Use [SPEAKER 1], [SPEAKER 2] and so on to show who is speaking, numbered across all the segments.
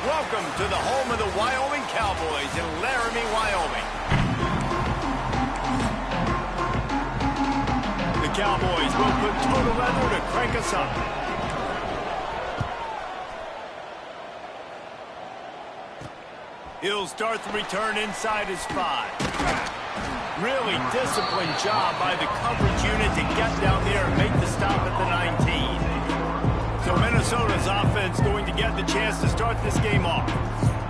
[SPEAKER 1] Welcome to the home of the Wyoming Cowboys in Laramie, Wyoming. The Cowboys will put total leather to crank us up. He'll start the return inside his 5. Really disciplined job by the coverage unit to get down there and make the stop at the 19. So Minnesota's offense going to get the chance to start this game off.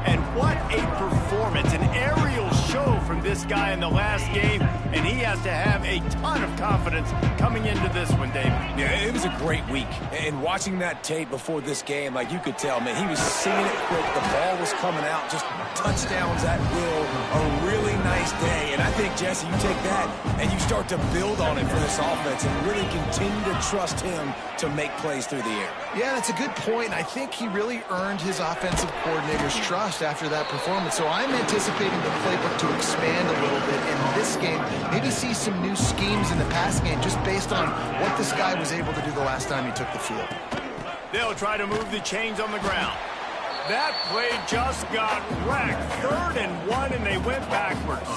[SPEAKER 1] And what a performance, an aerial show from this guy in the last game, and he has to have a ton of confidence coming into this one, David.
[SPEAKER 2] Yeah, it was a great week. And watching that tape before this game, like you could tell, man, he was seeing it quick. The ball was coming out, just touchdowns at will. A really nice day. And I think, Jesse, you take that and you start to build on it for this offense and really continue to trust him to make plays through the air.
[SPEAKER 3] Yeah, that's a good point. I think he really earned his offensive coordinator's trust after that performance. So I'm anticipating the playbook to expand a little bit in this game. Maybe see some new schemes in the pass game just based on what this guy was able to do the last time he took the field.
[SPEAKER 1] They'll try to move the chains on the ground. That play just got wrecked. 3rd and 1, and they went backwards.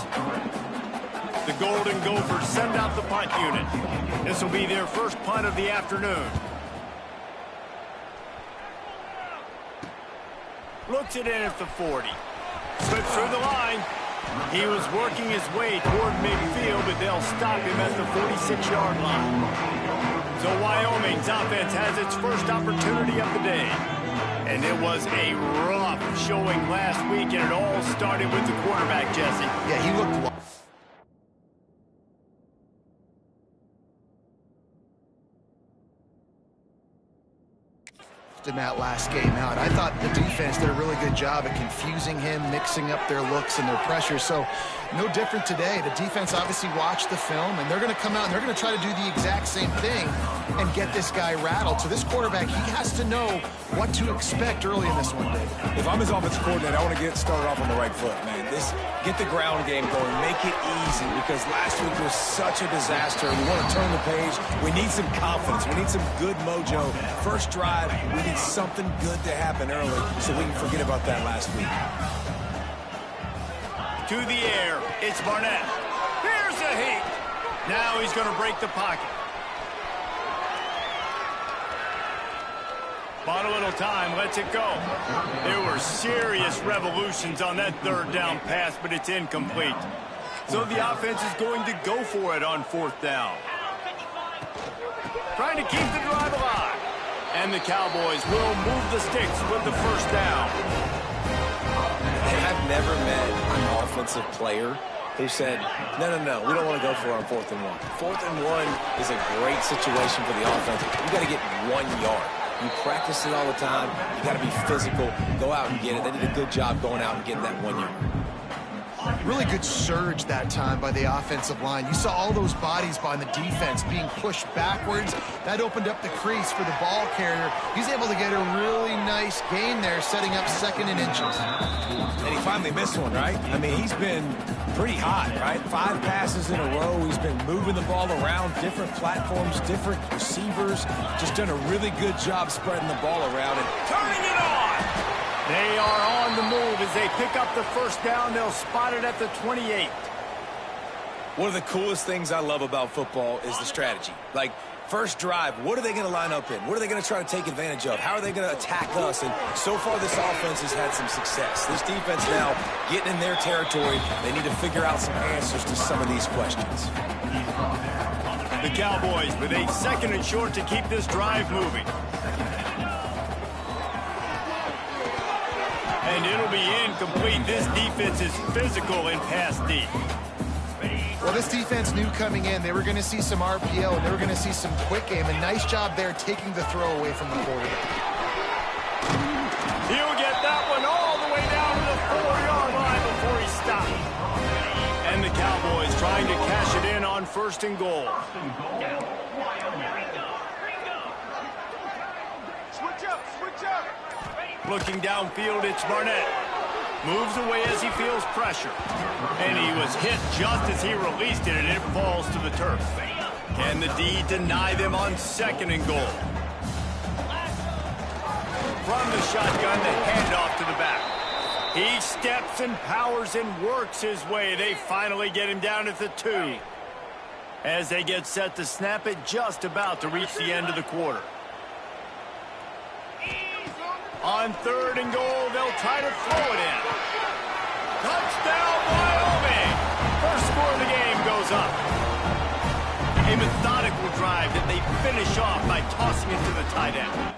[SPEAKER 1] The Golden Gophers send out the punt unit. This will be their first punt of the afternoon. Looks it in at the 40. Slips through the line. He was working his way toward midfield, but they'll stop him at the 46-yard line. So Wyoming's offense has its first opportunity of the day. And it was a rough showing last week, and it all started with the quarterback, Jesse.
[SPEAKER 3] Yeah, he looked lost in that last game out. I thought the defense did a really good job at confusing him, mixing up their looks and their pressure. So no different today. The defense obviously watched the film, and they're going to come out and they're going to try to do the exact same thing and get this guy rattled. So this quarterback, he has to know what to expect early in this one, Dave.
[SPEAKER 2] If I'm his offensive coordinator, I want to get started off on the right foot, man. Get the ground game going, make it easy, because last week was such a disaster. We want to turn the page. We need some confidence. We need some good mojo. First drive, we need something good to happen early so we can forget about that last week.
[SPEAKER 1] To the air, it's Barnett. Here's a hit. Now he's going to break the pocket. Bought a little time, lets it go. There were serious revolutions on that 3rd down pass, but it's incomplete. So the offense is going to go for it on 4th down. Trying to keep the drive alive. And the Cowboys will move the sticks with the first down.
[SPEAKER 2] I've never met an offensive player who said, no, we don't want to go for it on 4th and 1. 4th and 1 is a great situation for the offense. You got to get 1 yard. You practice it all the time. You got to be physical. Go out and get it. They did a good job going out and getting that 1 yard.
[SPEAKER 3] Really good surge that time by the offensive line. You saw all those bodies by the defense being pushed backwards. That opened up the crease for the ball carrier. He's able to get a really nice gain there, setting up 2nd and inches.
[SPEAKER 2] And he finally missed one, right? I mean, he's been pretty hot, right? 5 passes in a row. He's been moving the ball around, different platforms, different receivers. Just done a really good job spreading the ball around and
[SPEAKER 1] turning it on. They are on the move as they pick up the first down. They'll spot it at the 28.
[SPEAKER 2] One of the coolest things I love about football is the strategy. Like, first drive, what are they going to line up in? What are they going to try to take advantage of? How are they going to attack us? And so far, this offense has had some success. This defense now getting in their territory. They need to figure out some answers to some of these questions.
[SPEAKER 1] The Cowboys with a 2nd and short to keep this drive moving. And it'll be incomplete. This defense is physical in pass deep.
[SPEAKER 3] Well, this defense knew coming in they were going to see some RPO and they were going to see some quick game. A nice job there taking the throw away from the quarterback.
[SPEAKER 1] He'll get that one all the way down to the 4-yard line before he stopped. And the Cowboys trying to cash it in on 1st and goal. Switch up. Looking downfield, it's Barnett. Moves away as he feels pressure. And he was hit just as he released it, and it falls to the turf. Can the D deny them on 2nd and goal? from the shotgun, the handoff to the back. He steps and powers and works his way. They finally get him down at the 2. As they get set to snap it, just about to reach the end of the quarter. On 3rd and goal, they'll try to throw it in. Touchdown, Wyoming! First score of the game goes up. A methodical drive that they finish off by tossing it to the tight end.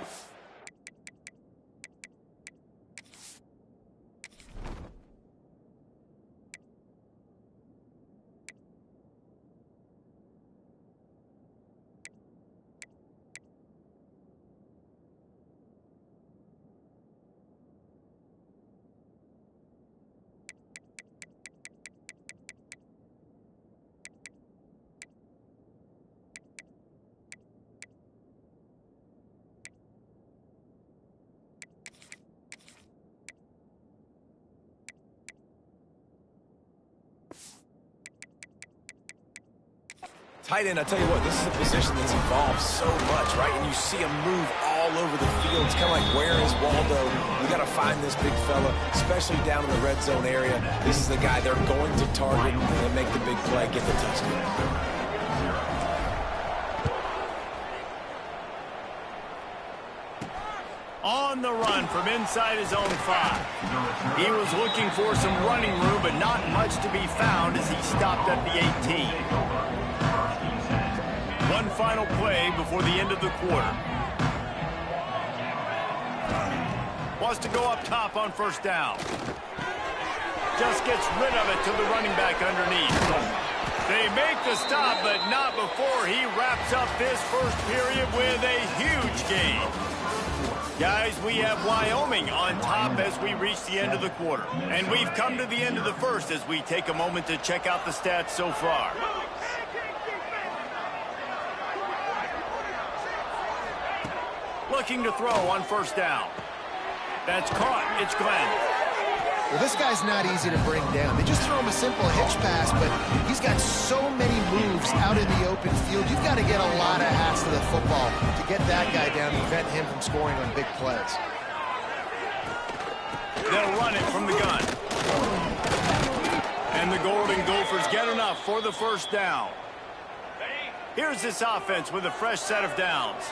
[SPEAKER 2] Tight end, I tell you what, this is a position that's evolved so much, right? And you see him move all over the field. It's kind of like, where is Waldo? We got to find this big fella, especially down in the red zone area. This is the guy they're going to target and make the big play, get the touchdown.
[SPEAKER 1] On the run from inside his own 5. He was looking for some running room, but not much to be found as he stopped at the 18. One final play before the end of the quarter. Wants to go up top on 1st down. Just gets rid of it to the running back underneath. They make the stop, but not before he wraps up this first period with a huge gain. Guys, we have Wyoming on top as we reach the end of the quarter. And we've come to the end of the first as we take a moment to check out the stats so far. Looking to throw on 1st down. That's caught. It's Glenn.
[SPEAKER 3] Well, this guy's not easy to bring down. They just throw him a simple hitch pass, but he's got so many moves out in the open field. You've got to get a lot of hats to the football to get that guy down and prevent him from scoring on big plays.
[SPEAKER 1] They'll run it from the gun. And the Golden Gophers get enough for the 1st down. Here's this offense with a fresh set of downs.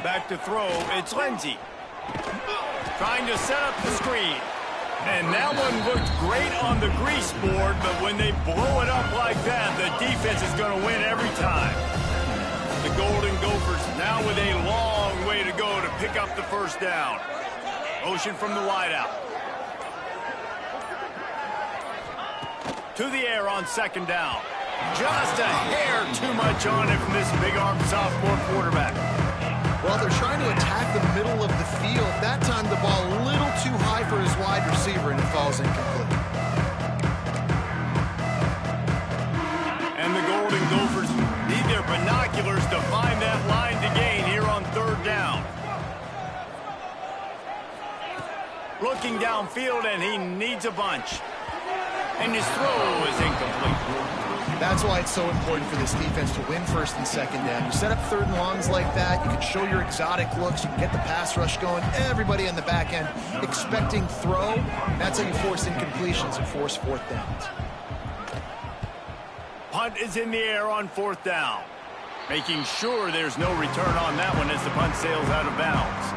[SPEAKER 1] Back to throw, it's Lindsey. Trying to set up the screen. And that one looked great on the grease board, but when they blow it up like that, the defense is going to win every time. The Golden Gophers now with a long way to go to pick up the 1st down. Motion from the wideout. To the air on 2nd down. Just a hair too much on it from this big-armed sophomore quarterback.
[SPEAKER 3] Well, they're trying to attack the middle of the field. That time the ball a little too high for his wide receiver, and it falls incomplete.
[SPEAKER 1] And the Golden Gophers need their binoculars to find that line to gain here on 3rd down. Looking downfield, and he needs a bunch. And his throw is incomplete.
[SPEAKER 3] That's why it's so important for this defense to win 1st and 2nd down. You set up 3rd and longs like that, you can show your exotic looks, you can get the pass rush going, everybody on the back end expecting throw. That's how you force incompletions and force 4th downs.
[SPEAKER 1] Punt is in the air on 4th down. Making sure there's no return on that one as the punt sails out of bounds.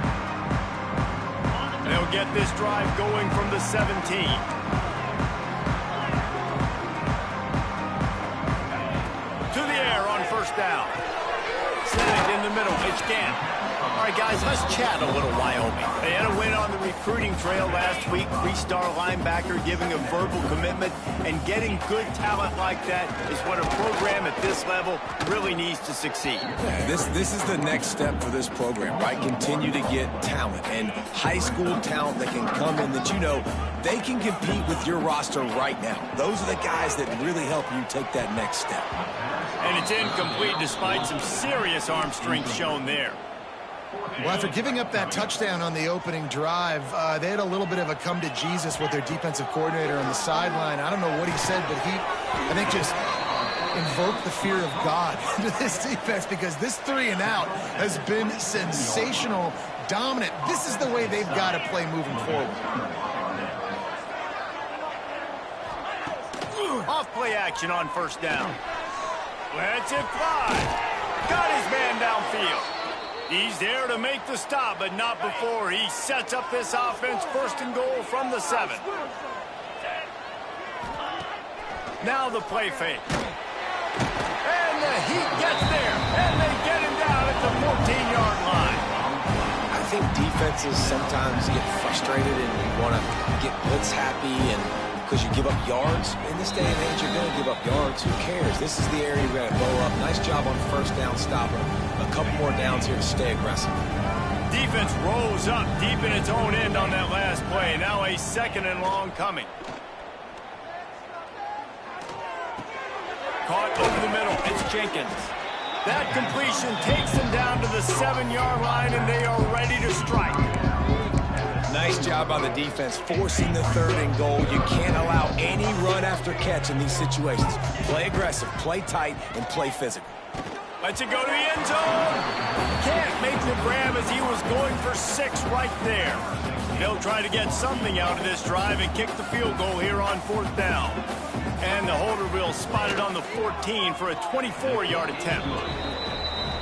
[SPEAKER 1] They'll get this drive going from the 17. Down. Snagged in the middle. It's Gant. All right, guys, let's chat a little Wyoming. They had a win on the recruiting trail last week. 3-star linebacker giving a verbal commitment, and getting good talent like that is what a program at this level really needs to succeed.
[SPEAKER 2] Yeah, this is the next step for this program, right? Continue to get talent and high school talent that can come in that, you know, they can compete with your roster right now. Those are the guys that really help you take that next step.
[SPEAKER 1] And it's incomplete despite some serious arm strength shown there.
[SPEAKER 3] Well, after giving up that touchdown on the opening drive, they had a little bit of a come to Jesus with their defensive coordinator on the sideline. I don't know what he said, but he, I think, just invoke the fear of God into this defense, because this 3-and-out has been sensational, dominant. This is the way they've got to play moving forward.
[SPEAKER 1] Off play action on first down. Lets it fly. Got his man downfield. He's there to make the stop, but not before he sets up this offense. First and goal from the 7. Now the play fake. And the Heat gets there, and they get him down at the 14-yard line.
[SPEAKER 2] I think defenses sometimes get frustrated and you want to get blitz happy, and because you give up yards. In this day and age, you're going to give up yards. Who cares? This is the area you're going to blow up. Nice job on first down stopping. A couple more downs here to stay aggressive.
[SPEAKER 1] Defense rolls up deep in its own end on that last play. Now a 2nd and long coming. Caught over the middle. It's Jenkins. That completion takes them down to the 7-yard line, and they are ready to strike.
[SPEAKER 2] Nice job by the defense forcing the 3rd and goal. You can't allow any run after catch in these situations. Play aggressive, play tight, and play physical.
[SPEAKER 1] Lets it go to the end zone. Can't make the grab as he was going for 6 right there. They'll try to get something out of this drive and kick the field goal here on 4th down. And the holder will spot it on the 14 for a 24-yard attempt.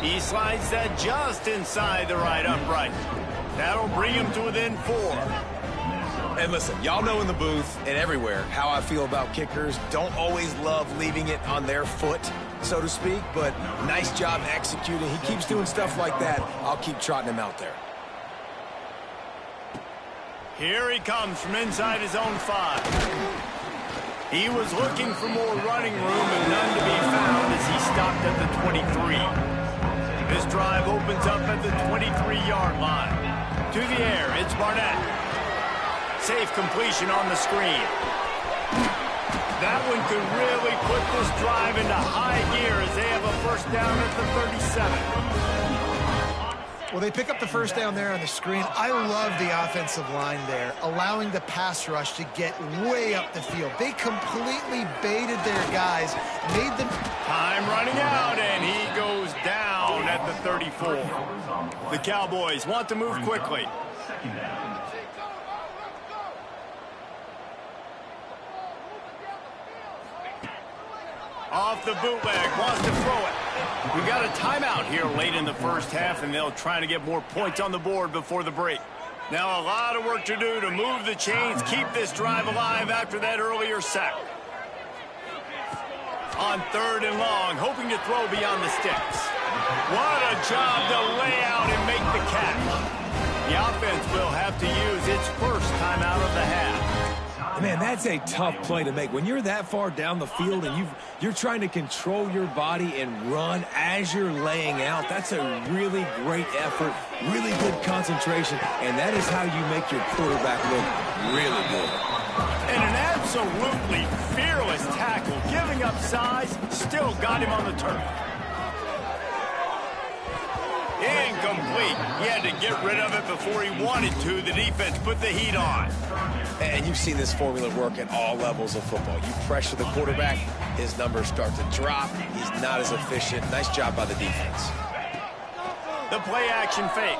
[SPEAKER 1] He slides that just inside the right upright. That'll bring him to within 4.
[SPEAKER 2] And listen, y'all know in the booth and everywhere how I feel about kickers. Don't always love leaving it on their foot, so to speak, but nice job executing. He keeps doing stuff like that. I'll keep trotting him out there.
[SPEAKER 1] Here he comes from inside his own 5. He was looking for more running room, but none to be found as he stopped at the 23. This drive opens up at the 23-yard line. To the air, it's Barnett. Safe completion on the screen. That one could really put this drive into high gear as they have a first down at the 37.
[SPEAKER 3] Well, they pick up the first down there on the screen. I love the offensive line there, allowing the pass rush to get way up the field. They completely baited their guys, made them...
[SPEAKER 1] Time running out, and he goes down at the 34. The Cowboys want to move quickly. Off the bootleg, wants to throw it. We've got a timeout here late in the first half, and they'll try to get more points on the board before the break. Now a lot of work to do to move the chains, keep this drive alive after that earlier sack. On 3rd and long, hoping to throw beyond the sticks. What a job to lay out and make the catch. The offense will have to use its first timeout of the half.
[SPEAKER 2] Man, that's a tough play to make. When you're that far down the field and you're trying to control your body and run as you're laying out, that's a really great effort, really good concentration, and that is how you make your quarterback look really good.
[SPEAKER 1] And an absolutely fearless tackle, giving up size, still got him on the turf. Incomplete. He had to get rid of it before he wanted to. The defense put the heat on.
[SPEAKER 2] And you've seen this formula work at all levels of football. You pressure the quarterback, his numbers start to drop. He's not as efficient. Nice job by the defense.
[SPEAKER 1] The play action fake.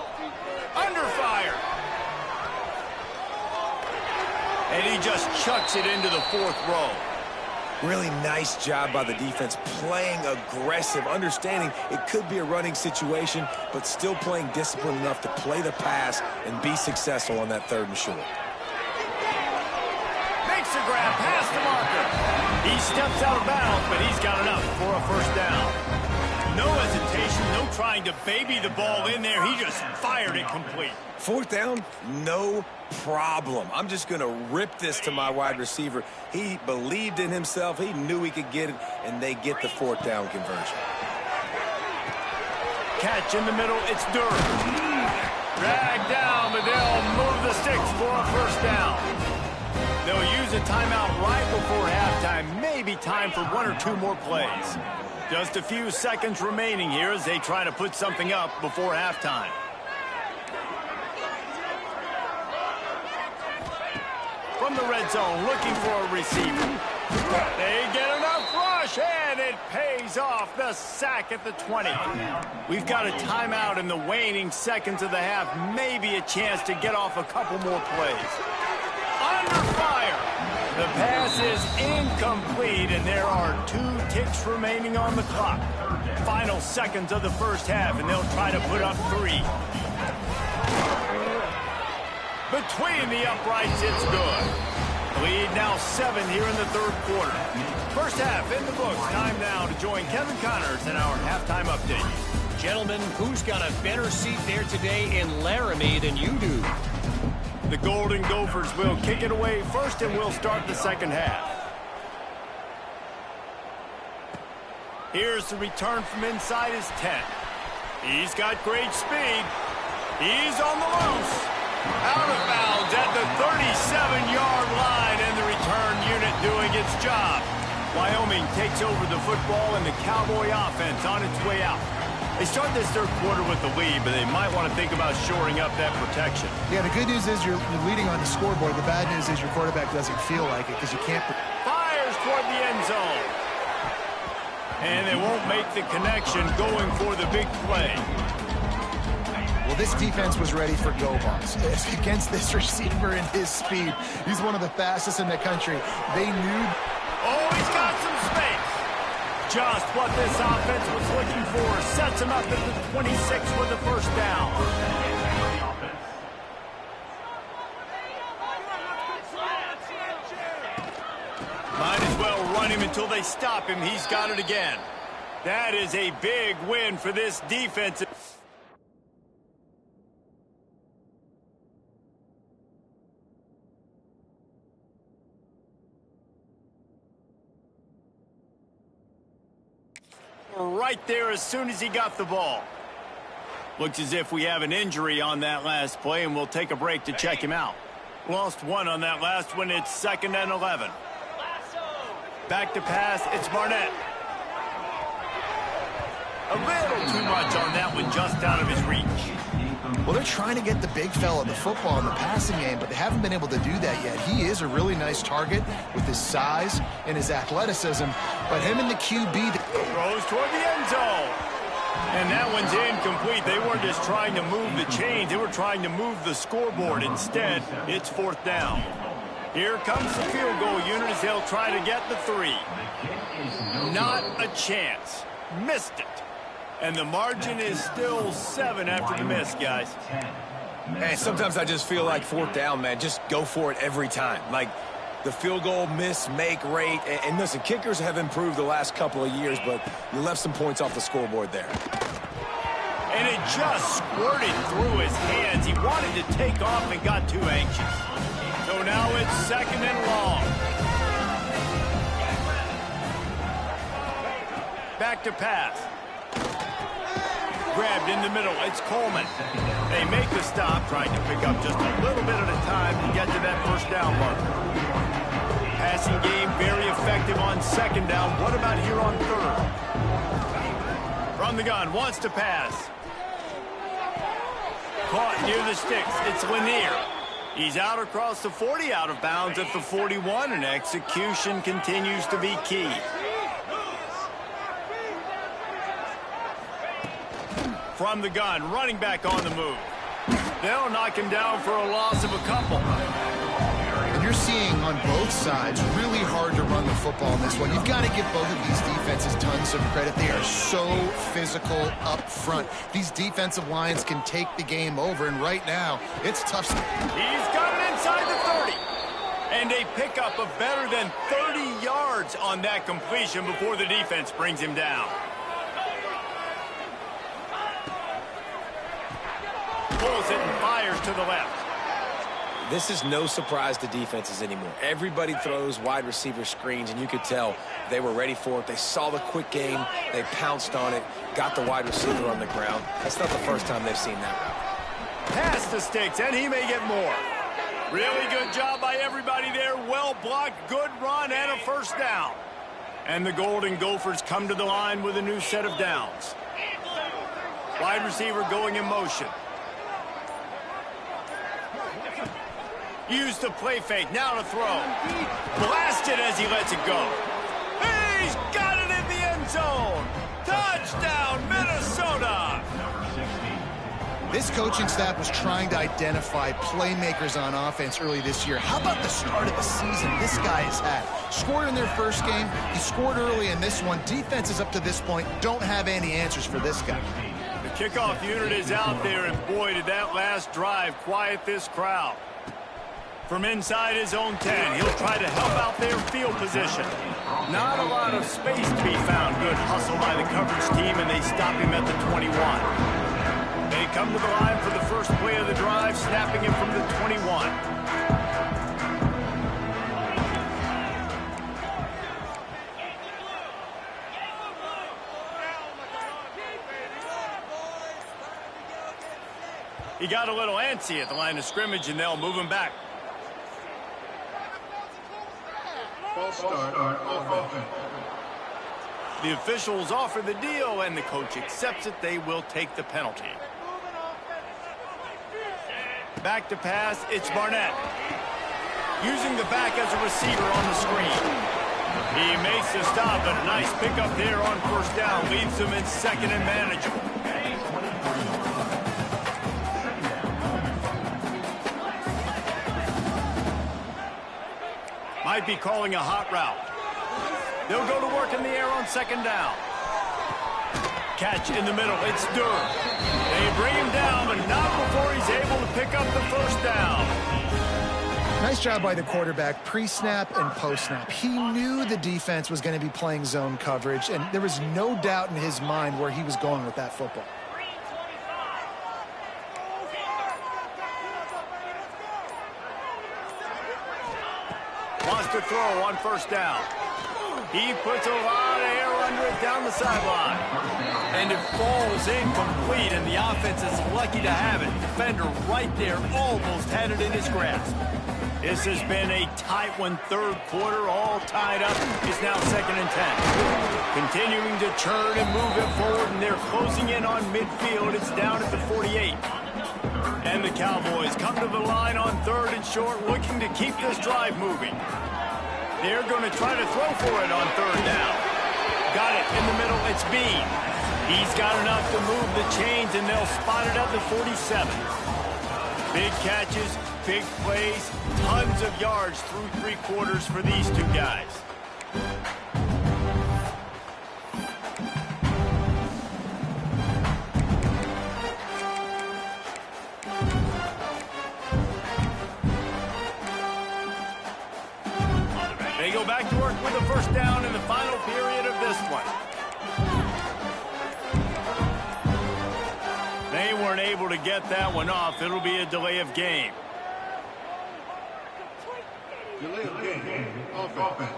[SPEAKER 1] Under fire. And he just chucks it into the 4th row.
[SPEAKER 2] Really nice job by the defense, playing aggressive, understanding it could be a running situation, but still playing disciplined enough to play the pass and be successful on that 3rd and short.
[SPEAKER 1] Makes a grab past the marker. He steps out of bounds, but he's got enough for a first down. No hesitation, no trying to baby the ball in there. He just fired it complete.
[SPEAKER 2] 4th down, no problem. I'm just going to rip this to my wide receiver. He believed in himself. He knew he could get it, and they get the 4th down conversion.
[SPEAKER 1] Catch in the middle. It's Durham. Dragged down, but they'll move the sticks for a first down. They'll use a timeout right before halftime. Maybe time for 1 or 2 more plays. Just a few seconds remaining here as they try to put something up before halftime. From the red zone, looking for a receiver. They get enough rush, and it pays off the sack at the 20. We've got a timeout in the waning seconds of the half. Maybe a chance to get off a couple more plays. Under fire. The pass is incomplete, and there are 2 ticks remaining on the clock. Final seconds of the first half, and they'll try to put up 3. Between the uprights, it's good. Lead now 7 here in the third quarter. First half in the books. Time now to join Kevin Connors in our halftime update.
[SPEAKER 4] Gentlemen, who's got a better seat there today in Laramie than you do?
[SPEAKER 1] The Golden Gophers will kick it away first, and we'll start the second half. Here's the return from inside his 10. He's got great speed. He's on the loose. Out of bounds at the 37-yard line, and the return unit doing its job. Wyoming takes over the football, and the Cowboy offense on its way out. They start this third quarter with the lead, but they might want to think about shoring up that protection.
[SPEAKER 3] Yeah, the good news is you're leading on the scoreboard. The bad news is your quarterback doesn't feel like it because you can't.
[SPEAKER 1] Fires toward the end zone. And they won't make the connection going for the big play.
[SPEAKER 3] Well, this defense was ready for go-balls. Against this receiver and his speed, he's one of the fastest in the country. They knew...
[SPEAKER 1] Oh, he's got some space. Just what this offense was looking for. Sets him up at the 26 for the first down. Might as well run him until they stop him. He's got it again. That is a big win for this defense. Right there as soon as he got the ball. Looks as if we have an injury on that last play, and we'll take a break to check him out. Lost one on that last one. It's 2nd and 11. Back to pass. It's Barnett. A little too much on that one, just out of his reach.
[SPEAKER 3] Well, they're trying to get the big fella the football in the passing game, but they haven't been able to do that yet. He is a really nice target with his size and his athleticism, but him and the QB...
[SPEAKER 1] Throws toward the end zone. And that one's incomplete. They weren't just trying to move the chains. They were trying to move the scoreboard. Instead, it's 4th down. Here comes the field goal unit as they'll try to get the 3. Not a chance. Missed it. And the margin is still 7 after the miss, guys.
[SPEAKER 2] Hey, sometimes I just feel like 4th down, man. Just go for it every time. Like the field goal miss-make rate. And listen, kickers have improved the last couple of years, but you left some points off the scoreboard there.
[SPEAKER 1] And it just squirted through his hands. He wanted to take off and got too anxious. So now it's 2nd and long. Back to pass. Grabbed in the middle. It's Coleman. They make the stop, trying to pick up just a little bit at a time to get to that first down marker. Passing game very effective on 2nd down. What about here on 3rd? From the gun, wants to pass. Caught near the sticks. It's Lanier. He's out across the 40, out of bounds at the 41, and execution continues to be key. From the gun, running back on the move. They'll knock him down for a loss of a couple.
[SPEAKER 3] And you're seeing on both sides really hard to run the football in this one. You've got to give both of these defenses tons of credit. They are so physical up front. These defensive lines can take the game over, and right now, it's tough.
[SPEAKER 1] He's got it inside the 30. And a pickup of better than 30 yards on that completion before the defense brings him down. Pulls it and fires to the left.
[SPEAKER 2] This is no surprise to defenses anymore. Everybody throws wide receiver screens, and you could tell they were ready for it. They saw the quick game. They pounced on it, got the wide receiver on the ground. That's not the first time they've seen that route.
[SPEAKER 1] Pass the sticks, and he may get more. Really good job by everybody there. Well blocked, good run, and a first down. And the Golden Gophers come to the line with a new set of downs. Wide receiver going in motion. Use the play fake, now to throw. Blasted as he lets it go. He's got it in the end zone. Touchdown, Minnesota!
[SPEAKER 3] This coaching staff was trying to identify playmakers on offense early this year. How about the start of the season this guy has had? Scored in their first game. He scored early in this one. Defenses up to this point don't have any answers for this guy.
[SPEAKER 1] The kickoff unit is out there, and boy, did that last drive quiet this crowd. From inside his own 10, he'll try to help out their field position. Not a lot of space to be found. Good hustle by the coverage team, and they stop him at the 21. They come to the line for the first play of the drive, snapping it from the 21. He got a little antsy at the line of scrimmage, and they'll move him back. The officials offer the deal, and the coach accepts it. They will take the penalty. Back to pass, it's Barnett. Using the back as a receiver on the screen. He makes the stop, but a nice pickup there on first down. Leaves him in second and manageable. Might be calling a hot route. They'll go to work in the air on second down. Catch in the middle. It's Durham. They bring him down, but not before he's able to pick up the first down.
[SPEAKER 3] Nice job by the quarterback, pre-snap and post-snap. He knew the defense was going to be playing zone coverage, and there was no doubt in his mind where he was going with that football.
[SPEAKER 1] Wants to throw on first down. He puts a lot of air under it down the sideline. And it falls incomplete, and the offense is lucky to have it. Defender right there almost had it in his grasp. This has been a tight one, third quarter, all tied up. It's now second and 10. Continuing to churn and move it forward, and they're closing in on midfield. It's down at the 48. And the Cowboys come to the line on third and short, looking to keep this drive moving. They're going to try to throw for it on third down. Got it in the middle. It's Bean. He's got enough to move the chains, and they'll spot it at the 47. Big catches, big plays, tons of yards through three quarters for these two guys. They go back to work with a first down in the final period of this one. They weren't able to get that one off. It'll be a delay of game.
[SPEAKER 5] Delay of game. Offense.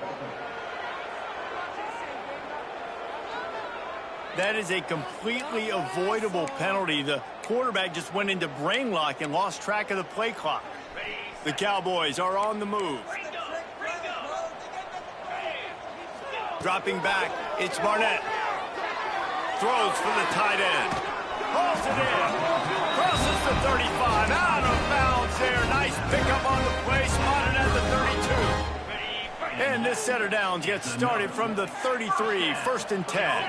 [SPEAKER 1] That is a completely avoidable penalty. The quarterback just went into brain lock and lost track of the play clock. The Cowboys are on the move. Dropping back, it's Barnett. Throws for the tight end. Hauls it in. Crosses the 35. Out of bounds there. Nice pickup on the play. Spotted at the 32. And this set of downs gets started from the 33. First and 10.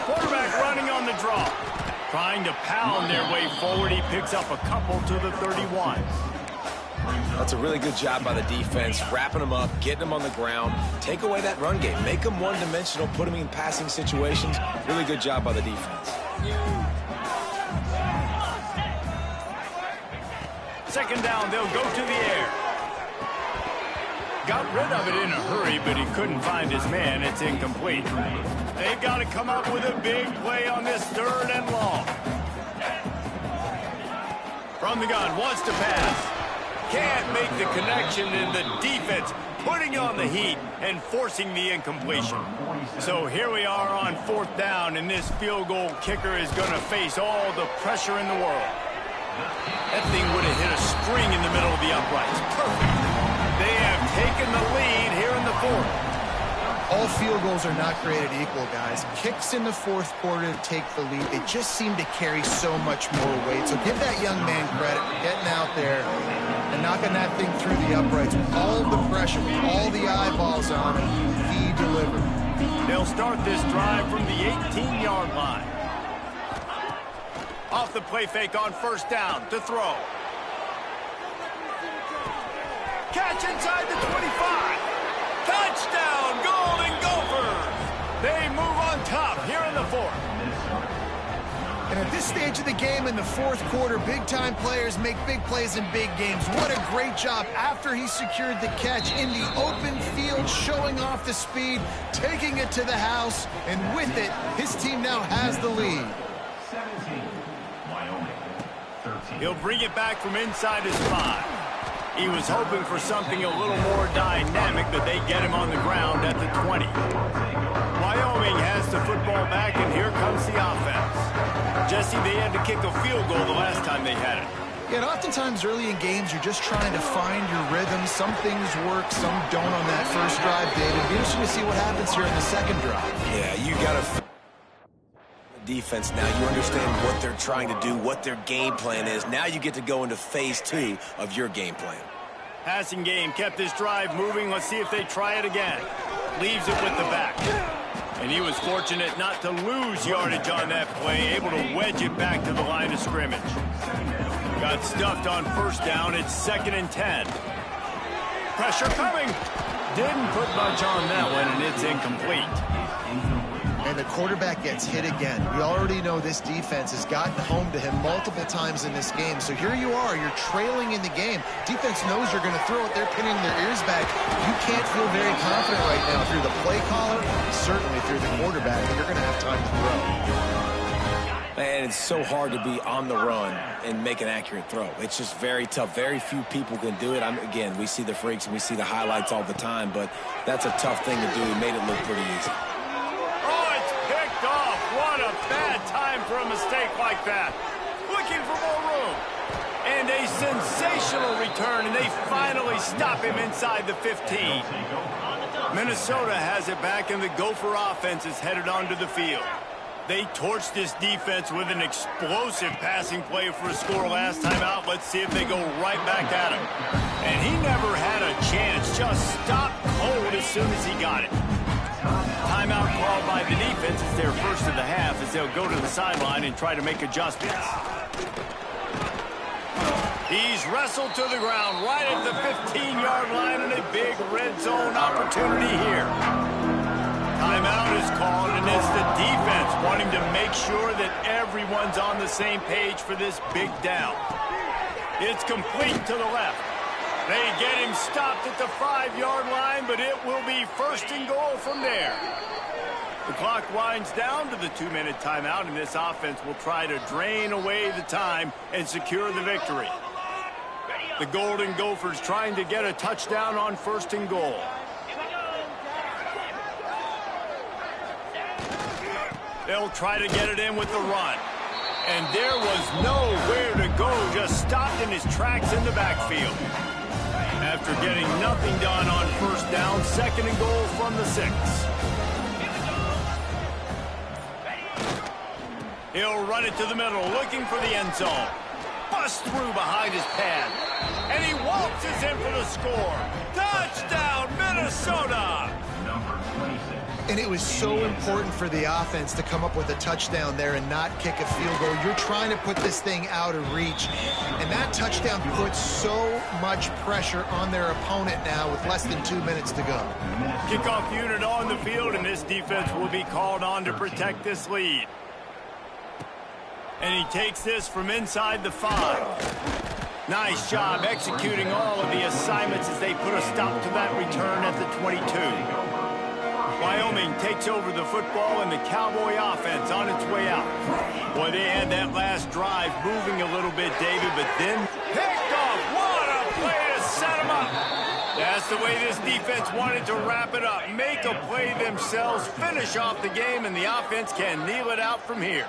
[SPEAKER 1] Quarterback running on the draw. Trying to pound their way forward. He picks up a couple to the 31.
[SPEAKER 2] That's a really good job by the defense, wrapping them up, getting them on the ground. Take away that run game. Make them one-dimensional, put them in passing situations. Really good job by the defense.
[SPEAKER 1] Second down, they'll go to the air. Got rid of it in a hurry, but he couldn't find his man. It's incomplete. They've got to come up with a big play on this third and long. From the gun, wants to pass. Can't make the connection, and the defense putting on the heat and forcing the incompletion. So here we are on fourth down, and this field goal kicker is going to face all the pressure in the world. That thing would have hit a string in the middle of the uprights. Perfect. They have taken the lead here in the fourth.
[SPEAKER 3] All field goals are not created equal, guys. Kicks in the fourth quarter to take the lead. They just seem to carry so much more weight. So give that young man credit for getting out there and knocking that thing through the uprights with all the pressure, with all the eyeballs on him. He delivered.
[SPEAKER 1] They'll start this drive from the 18-yard line. Off the play fake on first down to throw. Catch inside the 25. Touchdown, Golden Gophers. They move on top here in the fourth.
[SPEAKER 3] And at this stage of the game in the fourth quarter, big-time players make big plays in big games. What a great job after he secured the catch in the open field, showing off the speed, taking it to the house, and with it, his team now has the lead.
[SPEAKER 5] 17, Wyoming, 13.
[SPEAKER 1] He'll bring it back from inside his 5. He was hoping for something a little more dynamic, but they get him on the ground at the 20. Wyoming has the football back, and here comes the offense. Jesse, they had to kick a field goal the last time they had it.
[SPEAKER 3] Yeah, and oftentimes early in games, you're just trying to find your rhythm. Some things work, some don't on that first drive, David. It'll be interesting to see what happens here in the second drive.
[SPEAKER 2] Yeah, you got to defense now. You understand what they're trying to do, what their game plan is. Now you get to go into phase 2 of your game plan.
[SPEAKER 1] Passing game kept this drive moving. Let's see if they try it again. Leaves it with the back. And he was fortunate not to lose yardage on that play, able to wedge it back to the line of scrimmage. Got stuffed on first down. It's 2nd and 10. Pressure coming. Didn't put much on that one, and it's incomplete.
[SPEAKER 3] And the quarterback gets hit again. We already know this defense has gotten home to him multiple times in this game. So here you are, you're trailing in the game. Defense knows you're going to throw it. They're pinning their ears back. You can't feel very confident right now through the play caller, certainly through the quarterback, that you're going to have time to throw.
[SPEAKER 2] Man, it's so hard to be on the run and make an accurate throw. It's just very tough. Very few people can do it. Again, we see the freaks and we see the highlights all the time, but that's a tough thing to do. He made it look pretty easy.
[SPEAKER 1] Off. What a bad time for a mistake like that. Looking for more room. And a sensational return, and they finally stop him inside the 15. Minnesota has it back, and the Gopher offense is headed onto the field. They torched this defense with an explosive passing play for a score last time out. Let's see if they go right back at him. And he never had a chance. Just stopped cold as soon as he got it. Timeout called by the defense. It's their first of the half as they'll go to the sideline and try to make adjustments. He's wrestled to the ground right at the 15-yard line, and a big red zone opportunity here. Timeout is called, and it's the defense wanting to make sure that everyone's on the same page for this big down. It's complete to the left. They get him stopped at the 5-yard line, but it will be 1st and goal from there. The clock winds down to the 2-minute timeout, and this offense will try to drain away the time and secure the victory. The Golden Gophers trying to get a touchdown on 1st and goal. They'll try to get it in with the run. And there was nowhere to go, just stopped in his tracks in the backfield. After getting nothing done on first down, 2nd and goal from the 6. He'll run it to the middle, looking for the end zone. Busts through behind his pad. And he waltzes in for the score. Touchdown, Minnesota!
[SPEAKER 5] Number 26.
[SPEAKER 3] And it was so important for the offense to come up with a touchdown there and not kick a field goal. You're trying to put this thing out of reach. And that touchdown puts so much pressure on their opponent now with less than 2 minutes to go.
[SPEAKER 1] Kickoff unit on the field, and this defense will be called on to protect this lead. And he takes this from inside the 5. Nice job executing all of the assignments as they put a stop to that return at the 22. Wyoming takes over the football, and the Cowboy offense on its way out. Boy, they had that last drive moving a little bit, David, but then picked off. What a play to set them up. That's the way this defense wanted to wrap it up. Make a play themselves, finish off the game, and the offense can kneel it out from here.